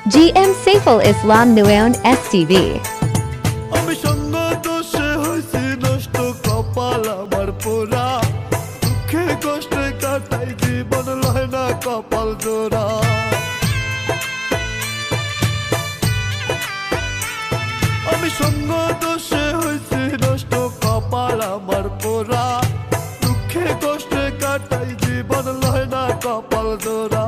GM Saiful Islam Nuaon STV. আমি সঙ্গ দোষে হয়েছি নষ্ট কপাল আমার পোড়া দুঃখে কষ্টে কাটাই জীবন লয় না কপাল জোড়া আমি সঙ্গ দোষে হয়েছি নষ্ট কপাল আমার পোড়া দুঃখে কষ্টে কাটাই জীবন লয় না কপাল জোড়া